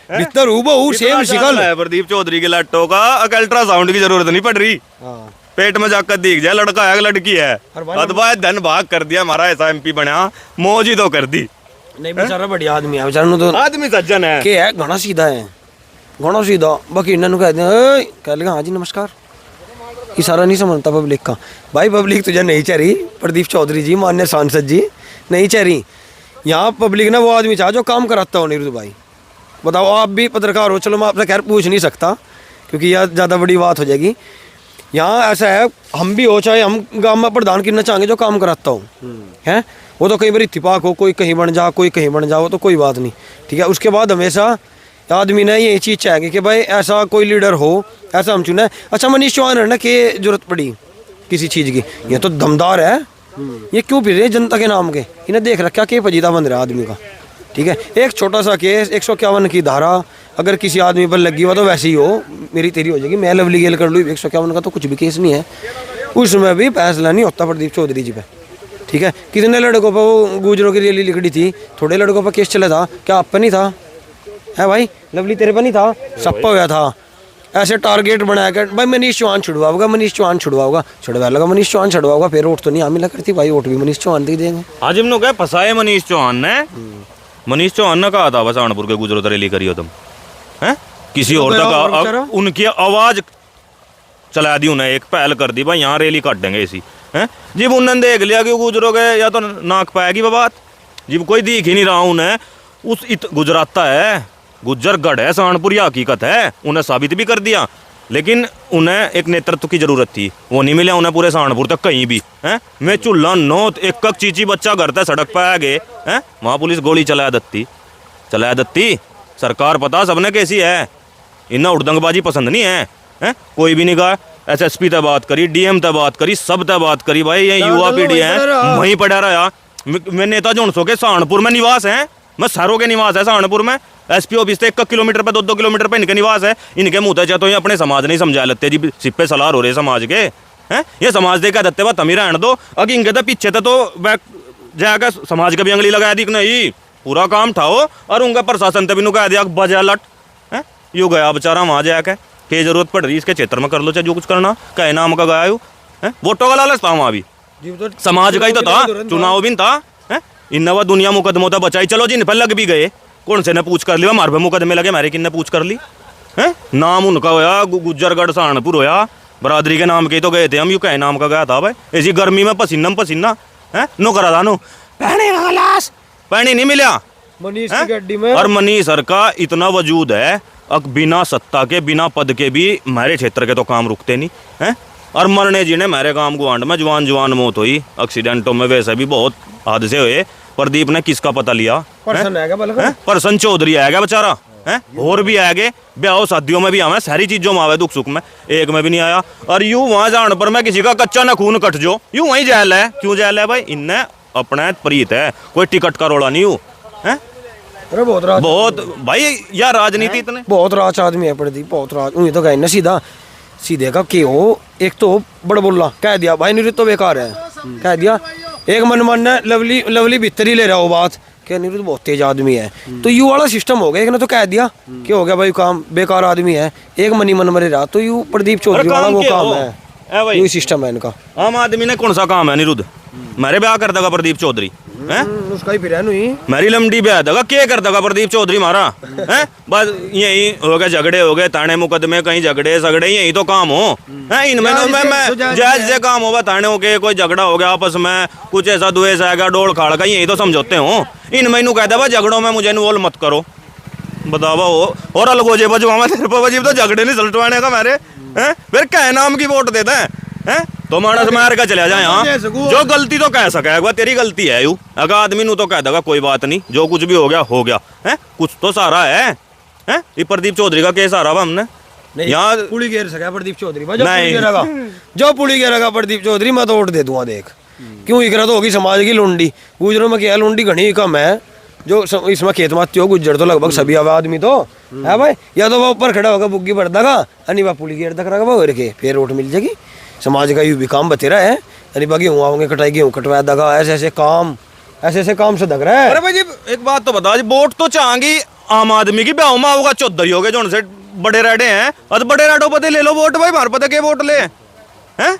बिस्तर हूबहू सेम शिकल है प्रदीप चौधरी के लाइटों का। अल्ट्रासाउंड की जरूरत नहीं पड़ रही, पेट में जाकर दिख जाए लड़का है लड़की है। अदबा धन भाग कर दिया हमारा, ऐसा MP बना, मौज ही तो कर दी। नहीं बेचारा बढ़िया आदमी है, बेचारा तो आदमी सज्जन है। के है घना सीधा है, घना सीधा। बाकी इन्होंने कह दिया कह लेगा हाँ जी नमस्कार, इशारा नहीं समझता पब्लिक का। भाई पब्लिक तुझे नहीं चाह रही, प्रदीप चौधरी जी मान्य सांसद जी नहीं चाह रही। यहाँ पब्लिक ना वो आदमी चाह जो काम कराता हो। अनिरुद्ध भाई बताओ, आप भी पत्रकार हो, चलो मैं आपसे खैर पूछ नहीं सकता क्योंकि यह ज़्यादा बड़ी बात हो जाएगी। यहाँ ऐसा है, हम भी हो चाहे हम गांव में प्रधान करना चाहेंगे जो काम कराता हो हैं, वो तो कई बार इत्तेफाक हो, कोई कहीं बन जा कोई कहीं बन जाओ तो कोई बात नहीं, ठीक है। उसके बाद हमेशा आदमी ने ये चीज़ चाहेंगे कि भाई ऐसा कोई लीडर हो, ऐसा हम चुने। अच्छा मनीष चौहान है ना कि जरूरत पड़ी किसी चीज़ की, ये तो दमदार है, ये क्यों फिर रहे जनता के नाम के। इन्हें देख रखा के पजीदा बन रहा आदमी का, ठीक है। एक छोटा सा केस 151 की धारा अगर किसी आदमी पर लगी हुआ तो वैसे ही हो, मेरी तेरी हो जाएगी, मैं लवली गेल कर लूँ। 151 का तो कुछ भी केस नहीं है, उसमें भी फैसला नहीं होता प्रदीप चौधरी जी पे, ठीक है। कितने लड़कों पर वो गुजरों की रैली लिखड़ी थी, थोड़े लड़कों पर केस चला था, क्या आप पर नहीं था? है भाई लवली तेरे पर नहीं था, सब पर हुआ था। ऐसे टारगेट बनाया कर भाई मनीष चौहान छुड़वाओगा, मनीष चौहान छुड़वाओगा, छुड़वा लगा मनीष चौहान छुड़वाओगा, फिर वोट तो नहीं मिला करती भाई, वोट भी मनीष चौहान दे देंगे। आज हम लोग फंसाए मनीष चौहान ने। मनीष चौहान ने कहा था बसानपुर के गुजरो तो रैली करियो तुम हैं, किसी और तक उनकी आवाज चला दी, उन्हें एक पहल कर दी भाई यहाँ रैली काट देंगे इसी हैं। जब उन्होंने देख लिया कि गुजरो गए या तो नाक पाएगी बात, जब कोई दिख ही नहीं रहा उन्हें, उस गुजराता है, गुज्जर गढ़ है, सहारनपुर, हकीकत है, उन्हें साबित भी कर दिया। लेकिन उन्हें एक नेतृत्व की जरूरत थी, वो नहीं मिला उन्हें पूरे सहारनपुर तक कहीं भी हैं। मैं चूल्हा नौत एक चीची बच्चा घर तक सड़क पर आ गए हैं, वहाँ पुलिस गोली चलाया दत्ती। सरकार पता सबने कैसी है, इन्हें उड़दंगबाजी पसंद नहीं है, हैं? कोई भी नहीं कहा, SSP तक बात करी, DM तक बात करी, सब तक बात करी भाई। ये युवा पीढ़ी है वहीं पड़ा रहा, मैं नेता जोनसो के सहारनपुर में निवास है, मैं सरों के निवास है सहारनपुर में। एसपी ऑफिस से 1 किलोमीटर पे 2 किलोमीटर पे इनके निवास है। इनके मुँह तो ये अपने समाज नहीं समझा लेते जी, सिप्पे सलार हो रहे समाज के हैं। ये समाज दे क्या देते बात तमी रहने दो। अगर इनके तो पीछे तो जाकर समाज का भी अंगली लगाया दी नहीं, पूरा काम ठाओ और उनका प्रशासन तभी कह दिया बजा लट है। यू गया बेचारा वहाँ जाकर, क्या जरूरत पड़ रही इसके क्षेत्र में कर लो चाहे जो कुछ करना, कहे नाम का गया यू है। वोटों का लालच था वहाँ भी, समाज का ही तो था, चुनाव भी था। इन्ना दुनिया मुकदमों तक बचाई, चलो जिन पर लग भी गए, कौन से ने पूछ कर लिया, हमारे पे मुकदमे लगे, मेरे किन्ने पूछ कर ली है। नाम उनका होया गुज्जरगढ़ सहारनपुर होया, बरादरी के नाम के तो गए थे हम, यू कहे नाम का गया था भाई। ऐसी गर्मी में पसीना पसीना है, नो करा था नो पहने का गिलास पानी नहीं मिला मनीष की गड्डी में। और मनीष सर का इतना वजूद है, अब बिना सत्ता के बिना पद के भी हमारे क्षेत्र के तो काम रुकते नहीं हैं। और मरने जी ने मेरे गांव गुआंड में जवान मौत हुई एक्सीडेंटों में, वैसे भी बहुत हादसे हुए। प्रदीप ने किसका पता लिया, परसन चौधरी आएगा बेचारा है, और भी आएगे ब्याह शादियों में भी आवे, सारी चीजों में आवे, दुख सुख में एक में भी नहीं आया। और यूं वहां जाने पर मैं किसी का कच्चा न खून कट जो, यूं वहीं जेल है। क्यों जेल है भाई, इनने अपना प्रीत है, कोई टिकट का रोड़ा नहीं हूँ है। बहुत भाई यार राजनीति इतने बहुत राज आदमी है प्रदीप, बहुत राज। उन्हें तो कहे ना सीधे का कि हो एक तो बड़ बोला कह दिया भाई निरुद्ध तो बेकार है, कह दिया। एक मन ने लवली भीतर ही ले रहा हो बात कि निरुद्ध बहुत तेज आदमी है, तो यू वाला सिस्टम हो गया। एक ने तो कह दिया कि हो गया भाई काम बेकार आदमी है, एक मन मरे रहा, तो यू प्रदीप चौधरी वाला वो काम है, यू सिस्टम है इनका। आम आदमी ने कौन सा काम है निरुद्ध, मेरे ब्याह कर देगा प्रदीप चौधरी हैं, उसका ही फिर है नहीं, मेरी लमडी ब्याह देगा, क्या कर देगा प्रदीप चौधरी मारा हैं। बस यही हो गए झगड़े, हो गए ताने मुकदमे, कहीं झगड़े सगड़े, यही तो काम हो है इनमें। तो मैं जैसे काम होगा ताने हो के, कोई झगड़ा हो गया आपस में, कुछ ऐसा द्वेष आएगा डोल खाड़ का, यही तो समझौते हो। इनमें इनू कहता है झगड़ों में मुझे इन्वॉल्व मत करो, बतावा हो और अलग हो जाए बजवा तेरे पर वजीब, तो झगड़े नहीं सलटवाने का मेरे हैं। फिर क्या नाम की वोट देता है तो मानस मार का चला जाए। हाँ जो गलती तो कह सके एक बार तेरी गलती है यू, अगर आदमी नु तो कह देगा कोई बात नहीं, जो कुछ भी हो गया है, कुछ तो सारा है। ये प्रदीप चौधरी का केस आ रहा हमने यहाँ पुली घेर सका प्रदीप चौधरी, जो पुली घेरेगा प्रदीप चौधरी मैं तो वोट दे दूंगा। देख क्यों इकरा तो होगी समाज की लुंडी, गुजरों में क्या लुंडी घनी कम है, जो इसमें खेत माती हो गुजर तो लगभग सभी आदमी तो है भाई। या तो वह ऊपर खड़ा होगा बुग्गी बढ़ देगा, अनी वह पुली घेर तक रखा के फिर वोट मिल जाएगी। समाज का यू भी काम बतेरा है, यानी बाकी गेहूँ आओगे कटाई गेहूँ कटवा देगा, ऐसे ऐसे काम से दग रहा है। अरे भाई जी एक बात तो बता, वोट तो चाहेंगी आम आदमी की, ब्याह में होगा चौधरी हो गए जो उनसे बड़े रेडे हैं, और बड़े रेडो पते ले लो वोट भाई, मार पता के वोट ले हैं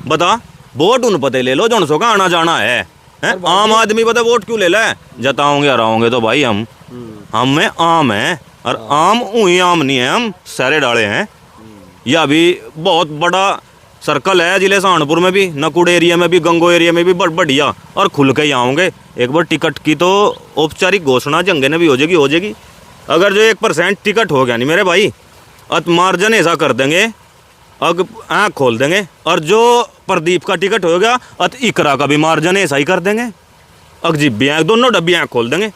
बता, वोट उन पते ले लो जो उनसों का आना जाना है। आम आदमी पता वोट क्यों ले ले, जताओगे हराओगे तो भाई हम में आम है, और आम उही आम नहीं है, हम सारे डाले हैं। यह भी बहुत बड़ा सर्कल है जिले सहारनपुर में भी, नकुड़ एरिया में भी, गंगो एरिया में भी बढ़िया, और खुल के ही आऊँगे। एक बार टिकट की तो औपचारिक घोषणा जंगे ने भी हो जाएगी। अगर जो 1% टिकट हो गया नहीं मेरे भाई, अत मार्जन ऐसा कर देंगे, अग आँख खोल देंगे। और जो प्रदीप का टिकट हो गया, अत इकरा का भी मार्जन ऐसा ही कर देंगे, अग जिब्बी आँख दोनों डब्बी आँख खोल देंगे।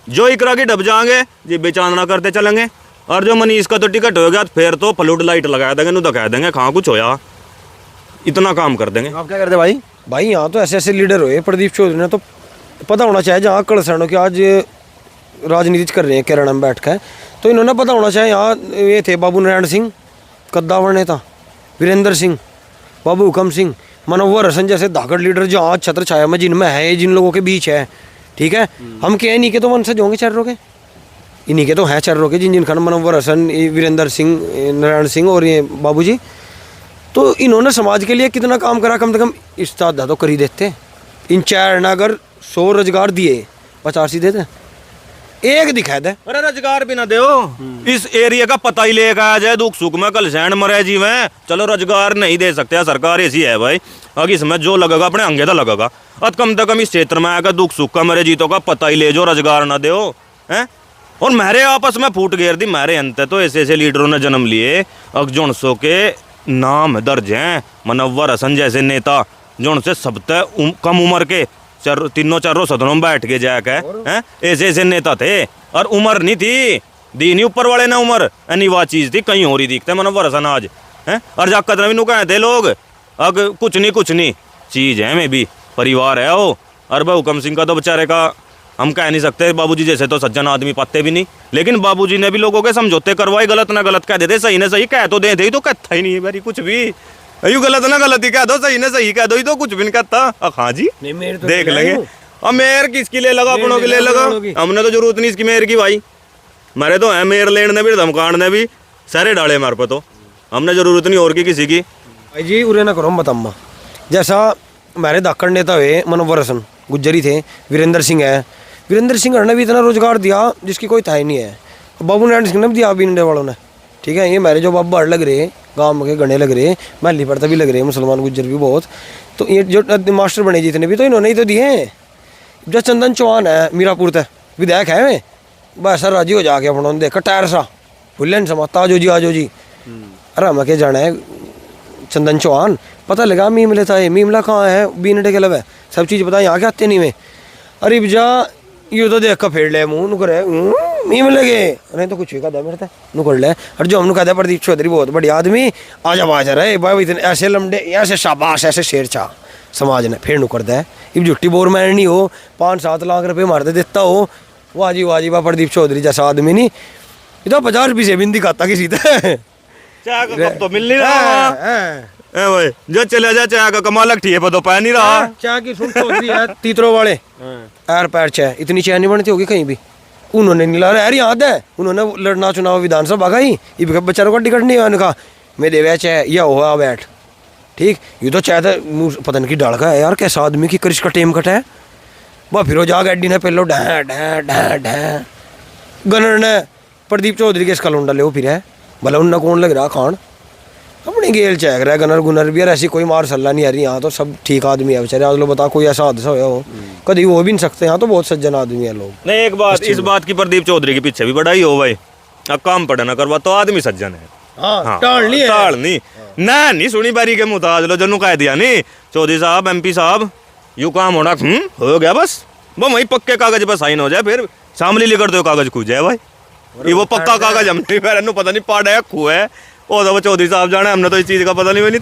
जो इकरा की डब जाएंगे जिब्बी चांदना करते चलेंगे, और जो मनीष का तो टिकट हो गया फिर तो फ्लूड लाइट लगा देंगे, नू तो कह देंगे कहाँ कुछ होया, इतना काम कर देंगे। आप क्या करते भाई यहाँ तो ऐसे लीडर हुए प्रदीप चौधरी ने, तो पता होना चाहिए जहाँ कड़सैनों के आज राजनीति कर रहे हैं केरला में बैठ कर, तो इन्होंने पता होना चाहिए। यहाँ ये थे बाबू नारायण सिंह कद्दावर नेता, वीरेंद्र सिंह, बाबू हुकम सिंह, मनोवर हसन जैसे धाकड़ लीडर जो आज छत्र छाया में जिनमें है, जिन लोगों के बीच है, ठीक है। हम क्या इन्हीं के तो वंशज होंगे चर्रों के, इन्हीं के तो हैं चर्रों के, जिन खंड मनोवर हसन, वीरेंद्र सिंह, नारायण सिंह और ये बाबू जी, तो इन्होंने समाज के लिए कितना काम करा, कम से कम इस्तादा तो कर ही देते। इन चार ने अगर 100 रोजगार दिए 50 ही देते, एक दिखा दे। अरे रोजगार भी ना दो, इस एरिया का पता ही लेकर आ जाए, दुख सुख में कल सैन मरे जी में, चलो रोजगार नहीं दे सकते, सरकार ऐसी है भाई। अगर इसमें जो लगेगा अपने अंगे तो लगेगा, अब कम से कम इस क्षेत्र में आकर दुख सुख का मेरे जीतों का पता ही ले, जो रोजगार ना दो हैं। और मेरे आपस में फूट घेर दी, मेरे अंत तो ऐसे लिडरों ने जन्म लिए, अब जो सो के नाम दर्ज हैं, मनोवर हसन जैसे नेता जो उनसे सबसे कम उम्र के तीनों चारों सदनों में बैठ के जाकर हैं, ऐसे नेता थे। और उम्र नहीं थी दी नहीं ऊपर वाले ने उम्र, अनिवा चीज थी, कहीं और ही दिखते मनोवर हसन आज हैं। और जाकर भी कहते लोग, अब कुछ नहीं चीज है, में भी परिवार है वो, और भाई हुकम सिंह का तो बेचारे का हम कह नहीं सकते, बाबूजी जैसे तो सज्जन आदमी पाते भी नहीं, लेकिन बाबूजी ने भी लोगों के समझौते करवाए, गलत ना गलत कह देते, सही ना सही कह तो दे तो कहता ही नहीं है भाई कुछ भी, यू गलत ना गलत ही कह दो, सही ना सही कह दो, तो कुछ भी नहीं कहता। हाँ जी नहीं मेरे तो देख लेंगे। अब मेयर किसकी ले लगा, अपनों की ले लगा, हमने तो जरूरत नहीं इसकी मेयर की भाई, मारे तो है मेयर लेने ने भी धमकान ने भी सारे डाले मार पे, तो हमने जरूरत नहीं और की किसी की। भाई जी उरे ना करो बतामा, जैसा हमारे धाकड़ नेता हुए मनोवर हसन गुज्जरी थे, वीरेंद्र सिंह है, वीरेंद्र सिंह ने भी इतना रोजगार दिया जिसकी कोई था ही नहीं है, बाबू नारायण सिंह ने भी दिया बीनडे वालों ने, ठीक है। ये मेरे जो बाबा लग रहे गांव के गणे लग रहे, महली पड़ता भी लग रहे, मुसलमान गुज्जर भी बहुत, तो ये जो मास्टर बने जितने भी तो इन्होंने ही तो दिए हैं। जो चंदन चौहान है मीरापुर तक विधायक है वे, बस सर राजी हो जाके अपना देखा टायर सा भूलन समाता आजो जी अरे हम के जाना है चंदन चौहान, पता लगा मीम लेता है, मीमला कहाँ है, बीनडे के लवे सब चीज़ पता, यहाँ के आते नहीं में, अरे भजा ये तो देख कर फेड़ ले मुँह नुकर मीम लगे, नहीं तो कुछ भी कहता मेरे तक नुकर ले, और जो हम कहता प्रदीप चौधरी बहुत बढ़िया आदमी, आजा रहे भाई इतने ऐसे लमडे ऐसे शाबाश ऐसे शेर चाह समाज ने फिर नुकर दे, इब झुट्टी बोर मैन नहीं हो, 5-7 लाख रुपये मारते देता हो, वाह जी वाह प्रदीप चौधरी जैसा आदमी नहीं, ये तो 50 रुपये से भी नहीं दिखाता किसी से, चाय का कप तो मिल नहीं रहा भाई, जो चले जा चाय का कमाल ठीक है, तो पै नहीं रहा चाय की सुन चौधरी है तीतरों वाले यार पैर चाय इतनी चाय नहीं बनती होगी कहीं भी, उन्होंने नहीं ला यार याद है, उन्होंने लड़ना चुनाव विधानसभा का ही, ये बेचारों का टिकट नहीं है, उन्होंने कहा मैं देवे चाय या हुआ बैठ, ठीक ये तो चाय था पतन की डाल का है यार, कैसा आदमी की करिश का टेम कट है, वह फिर जा गड्डी ने पहलो ढै ढै ढै ढै गनर ने प्रदीप चौधरी के इसका लौंडा ले वो फिर है, भला उन्ना कौन लग रहा खान अपनी गेल चैक रहा है, गनर गुनर भी यार ऐसी कोई मार सल्ला नहीं आ रही, यहाँ तो सब ठीक आदमी है बेचारे, आज लोग बता कोई ऐसा हादसा हुआ हो कभी वो भी नहीं सकते, यहाँ तो बहुत सज्जन आदमी है लोग। नहीं एक बात इस बात की प्रदीप चौधरी के पीछे भी बढ़ाई हो भाई, अब काम पड़ा ना करवा तो आदमी सज्जन है, टाल नहीं ना नहीं सुनी बारी के मुताज लो जनु कह दिया नहीं चौधरी साहब MP साहब यू काम होना हो गया बस, वो वही पक्के कागज पर साइन हो जाए, फिर शामली लिखकर दो कागज खू जाए भाई, ये वो पक्का कागज हमने फिर पता नहीं पाड़ा है खू है, ओ तो वो चौधरी साहब जाना, हमने तो इस चीज का पता नहीं बनी।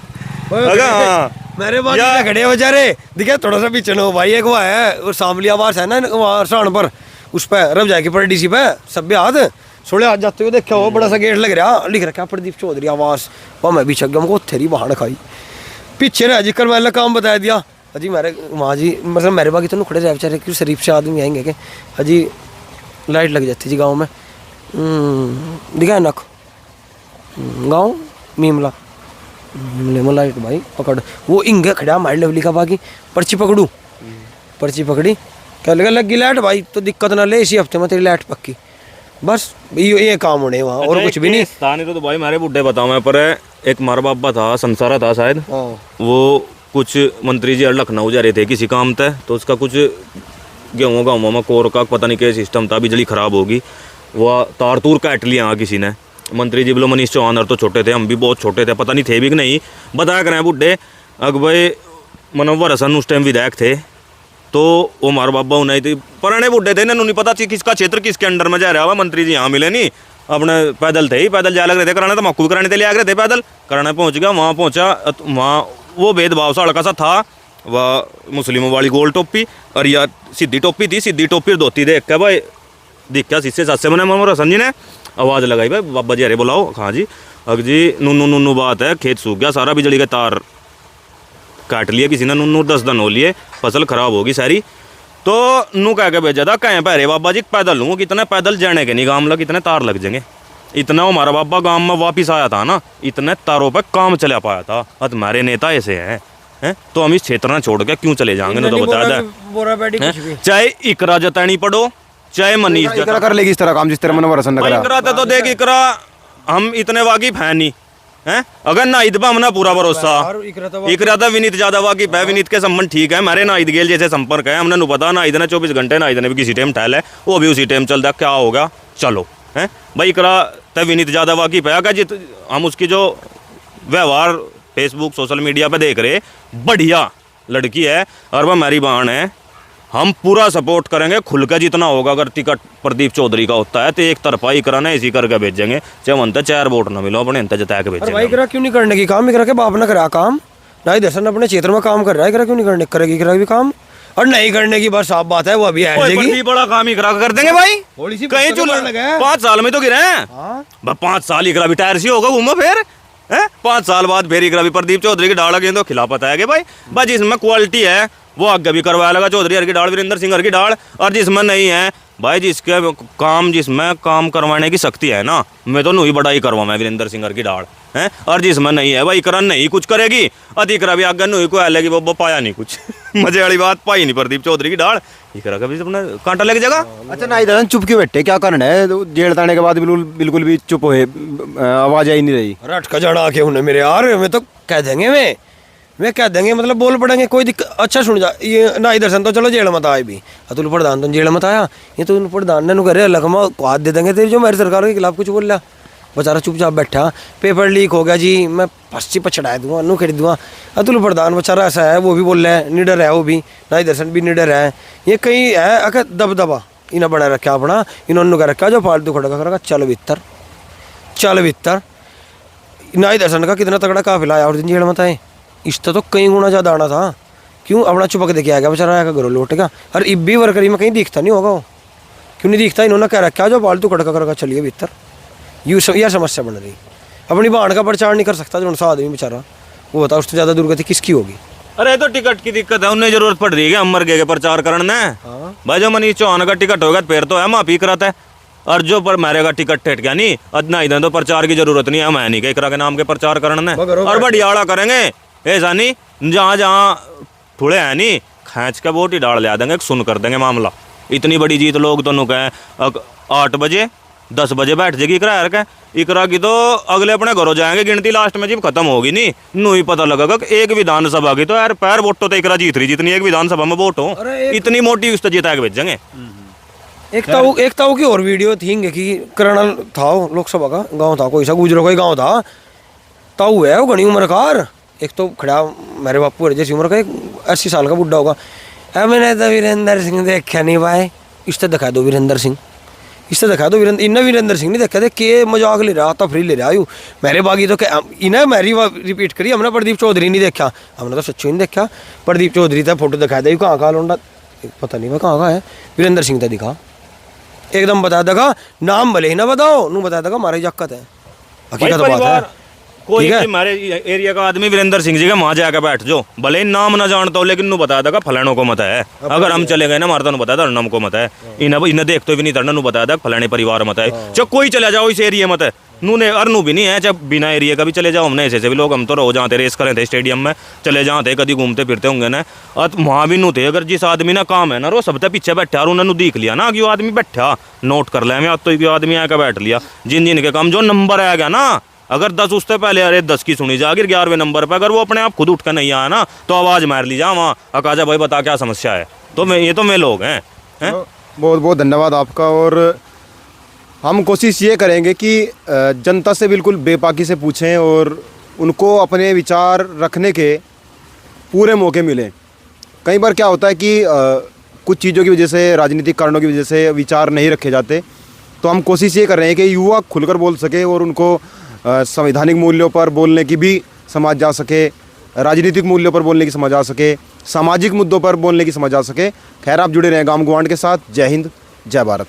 मेरे बात खड़े बेचारे दिखे थोड़ा सा पीछे हो भाई, एक वो है और शामली आवास है ना वहाँ सराहन पर, उस पर रब जाएगी पर DC पे सब हाथ सोले हाथ जाते हुए देखा हो, बड़ा सा गेट लग रहा लिख रखा प्रदीप चौधरी आवास, वहाँ मैं भी छक गया, हमको थेरी बहान खाई पीछे रह जी कर मैंने काम बताया दिया, अजी मेरे वहाँ जी मतलब मेरे बाकी तो खड़े रहे बेचारे क्यों शरीफ से आदमी आएंगे कि अजी लाइट लग जाती जी गाँव में, दिखा नख गाँव मीमला लेमो लाइट भाई पकड़, वो इंगे खड़ा माइंड लेवली का बाकी पर्ची पकड़ू, पर्ची पकड़ी क्या लगा लगी लाइट भाई, तो दिक्कत ना ले, इसी हफ्ते में तेरी लाइट पक्की, बस ये काम होने वहाँ और कुछ भी नहीं था नहीं तो भाई मेरे बुढ़े बताओ मैं, पर एक मारा बाबा था संसारा था शायद, वो कुछ मंत्री जी लखनऊ जा रहे थे किसी काम तय, तो उसका कुछ गेहूँ में कोर का पता नहीं क्या सिस्टम था, बिजली खराब होगी, वह तार तूर काट लिया किसी ने, मंत्री जी बोलो मनीष चौहान और तो छोटे थे, हम भी बहुत छोटे थे, पता नहीं थे भी कि नहीं, बताया करें बुढ़े अग भाई मनोवर हसन उस टाइम विधायक थे, तो वो मार बाबा उन्हें थी पुराने बुढ़े थे, इन्होंने नहीं पता थी किसका क्षेत्र किसके अंडर में जा रहा हुआ, मंत्री जी यहाँ मिले नहीं, अपने पैदल थे ही, पैदल जा लग रहे थे कराने, तो मक्कू कराने के लिए आ गए थे पैदल, कराने पहुँच गया, वहाँ पहुँचा वहाँ वो भेदभाव सा लड़का सा था, वह मुस्लिमों वाली गोल टोपी और या सीधी टोपी थी, सीधी टोपी और धोती देख के भाई दिख क्या शीशे साथ से मैंने मनोहर हसन जी ने आवाज़ लगाई भाई बाबा जी अरे बुलाओ, हाँ जी अग जी नूनू बात है, खेत सूख गया सारा, बिजली के तार काट लिए किसी ने, नूनू 10 दिन हो लिए, फसल खराब होगी सारी, तो नू कह के भेजा था कहें पहरे बाबा जी पैदल लूँ, कितने पैदल जाने के नहीं गाँव लग कितने तार लग जाएंगे, इतना हमारा बाबा गांव में वापस आया था ना, इतने तारों पे काम चला पाया था, हमारे नेता ऐसे हैं तो हम इस क्षेत्र में छोड़ के क्यों चले जाएंगे, ना तो बता दे चाहे इकरा जतानी पड़ो चाहे मनीष इकरा कर लेगी इस तरह काम जिस तरह मनोवर हसन ने करा, तो देख इकरा हम इतने वाकिफ है नहीं हैं, अगर ना ईद पर हमने पूरा भरोसा, इकरा था विनीत ज्यादा वाकिफ है, विनीत के संबंध ठीक है, हमारे ना ईद गेल जैसे संपर्क है, हमने पता ना ईद ने 24 घंटे ना ईद ने भी किसी टाइम ठहल है, वो भी उसी टाइम चलता, क्या होगा चलो हैं भाई, इकरा तब विनीत ज़्यादा वाकिफ है, जित हम उसकी जो व्यवहार फेसबुक सोशल मीडिया पे देख रहे बढ़िया लड़की है और वह हमारी बहन है, हम पूरा सपोर्ट करेंगे खुल कर जितना होगा, अगर टिकट प्रदीप चौधरी का होता है तो एक तरफा ही कराना इसी करके भेजेंगे, चाहे मनता 4 वोट ना मिलो अपने अंत जता के भेजेंगे। भाई करा क्यों नहीं करने की काम, करा के बाप ने करा काम ना ही दर्शन अपने क्षेत्र में काम कर रहा है, करा क्यों नहीं करने करेगी करा भी काम, और नहीं करने की बस साफ बात है, वो अभी ओए, आएगी। प्रदीप बड़ा काम ही करा कर देंगे भाई। थोड़ी सी कहीं पुस्तकें चुन पढ़ने लगे। 5 साल में तो गिरे हैं। हाँ। 5 साल इकरा भी टायर सी होगा घूमो फिर है। 5 साल बाद फिर इकरा भी प्रदीप चौधरी की डाल गेंदो खिलाफत आएगी भाई। बस जिसमें क्वालिटी है वो आगे भी करवाया लगा, चौधरी हर की डाल, वीरेंद्र सिंह हर की डाल। और जिसमें नहीं है भाई, जिसमें काम करवाने की शक्ति है ना, मैं तो नहीं बड़ा ही करवा मैं वीरेंद्र सिंह हर की डाल है। और जिसमें नहीं है भाई, इकरा नहीं कुछ करेगी, अधिकरा भी आगे नहीं को आएगी, वो पाया नहीं कुछ मजे वाली बात पाई नहीं प्रदीप चौधरी की डाल। इकरा का भी अपना कांटा लग जाएगा। अच्छा नाई दादा चुप क्यों बैठे, क्या कारण है? तो जेल ताने के बाद बिल्कुल बिल्कुल भी चुप हुए, आवाज आई नहीं रही। रट का जड़ा के उन्हें मेरे यार, मैं तो कह देंगे, मैं कह देंगे, मतलब बोल पड़ेंगे, कोई दिक्कत। अच्छा सुन जा, ये ना इधर तो चलो जेल मत आए भी, अतुल प्रधान तो जेल मत आया, ये तो प्रधान ने करे लखमा हाथ दे देंगे तेरे, जो मेरी सरकार के खिलाफ कुछ बोल रहा, बेचारा चुपचाप बैठा। पेपर लीक हो गया जी, मैं पश्ची पछड़ाए दूंगा, अनु खरीद दूंगा। अतुल प्रधान बेचारा ऐसा है, वो भी बोल रहा है, निडर है वो भी, नाई दर्शन भी निडर है। ये कहीं है अगर दबदबा इन्हें बना रखा अपना, इन्होंने कर रखा जो फालतू खड़ा कर, चल भीतर चल भीतर। नाई दर्शन का कितना तगड़ा काफिला आया और दिन जेल मत आए, इसका तो कई गुना ज़्यादा आना था। क्यों अपना चुपक देके आ गया बेचारा, आया घरों लौट गया। और इब्बी वर्करी में कहीं दिखता नहीं होगा वो, क्यों नहीं दिखता? इन्होंने कह रखा जो फालतू खड़का कर चलिए भीतर। यह समस्या बन रही, अपनी बाण का प्रचार नहीं कर सकता जो उनसा आदमी बेचारा, वो बता उससे ज़्यादा दुर्गति किसकी होगी? अरे तो टिकट की दिक्कत है, उन्हें जरूरत पड़ रही है अमर के प्रचार करने। भाई जो मनीष चौहान का टिकट होगा फिर तो है माफी कराता है, और जो पर मेरे का टिकट ठेठ गया नहीं, अदना इधर तो प्रचार की जरूरत नहीं है, मैं नहीं कह के नाम के प्रचार करने और बढ़िया करेंगे। ऐसा नहीं जहाँ जहाँ थोड़े है नहीं खींच के वोट ही डाल ले देंगे, सुन कर देंगे मामला। इतनी बड़ी जीत लोग तो नुक है 8 बजे 10 बजे बैठ जाएगी इकरा इकरा की, तो अगले अपने घरों जाएंगे, गिनती लास्ट में जब खत्म होगी नहीं नू ही पता लगेगा कि एक विधानसभा की तो यार पैर वोटों तो इकरा जीत रही, जितनी एक विधानसभा में वोट हो इतनी मोटी उस जीता के भेजेंगे। एक ताऊ की और वीडियो थी कि कर्नल था लोकसभा का, गांव था कोई सा गुजरो कोई गांव था, ताऊ है वो घनी उम्र का, एक तो खड़ा मेरे बापू जैसी उम्र का, 80 साल का बुढ़ा होगा। मैंने तो वीरेंद्र सिंह देखा नहीं भाई, इससे दिखा दो वीरेंद्र सिंह, इससे दिखा दो वीरेंद्र सिंह नहीं देखा थे, के मजाक ले रहा तफरी ले रहा यू मेरे बागी तो इन्हें मेरी रिपीट करी, हमने प्रदीप चौधरी नहीं देखा, हमने तो सच्चू नहीं देखा। प्रदीप चौधरी था फोटो दिखा दे, कहाँ का लौंडा पता नहीं मैं कहाँ का है, वीरेंद्र सिंह था दिखा, एकदम बता देगा, नाम भले ही ना बताओ, नू बता देगा हमारी जक्कत है, हकीकत बात है। कोई हमारे एरिया का आदमी वीरेंद्र सिंह जी का वहां जाकर बैठ जो, भले ही नाम ना जानता हो लेकिन नु बता देगा फलानों को मत है। अगर हम चले गए ना मारता नु बता नाम को मत है, इन्हें देखते भी नहीं तरना नु बता देगा फलाने परिवार मत है। चाहे कोई चले जाओ इस एरिया मत है, नू ने अरनू भी नहीं है, चाहे बिना एरिया का भी चले जाओ, हमने ऐसे भी लोग, हम तो रोज जाते रेस करें थे स्टेडियम में, चले जाते कभी घूमते फिरते होंगे ना, और वहाँ भी नू थे। अगर जिस आदमी ना काम है ना रो सब पीछे बैठा और उन्होंने देख लिया ना कि वो आदमी बैठा, नोट कर लिया मैं तो आदमी आकर बैठ लिया, जिन के काम जो नंबर आ गया ना, अगर 10 उससे पहले अरे 10 की सुनी जा, 11वें नंबर पर अगर वो अपने आप खुद उठ कर नहीं आया ना तो आवाज मार ली जा वहाँ, अकाजा भाई बता क्या समस्या है, तो मैं ये तो मैं लोग हैं। बहुत बहुत धन्यवाद आपका। और हम कोशिश ये करेंगे कि जनता से बिल्कुल बेबाकी से पूछें और उनको अपने विचार रखने के पूरे मौके मिलें। कई बार क्या होता है कि कुछ चीज़ों की वजह से, राजनीतिक कारणों की वजह से विचार नहीं रखे जाते, तो हम कोशिश ये कर रहे हैं कि युवा खुलकर बोल सके और उनको संवैधानिक मूल्यों पर बोलने की भी समझ जा सके, राजनीतिक मूल्यों पर बोलने की समझ आ सके, सामाजिक मुद्दों पर बोलने की समझ आ सके। खैर आप जुड़े रहें गाम गुवांड के साथ। जय हिंद, जय भारत।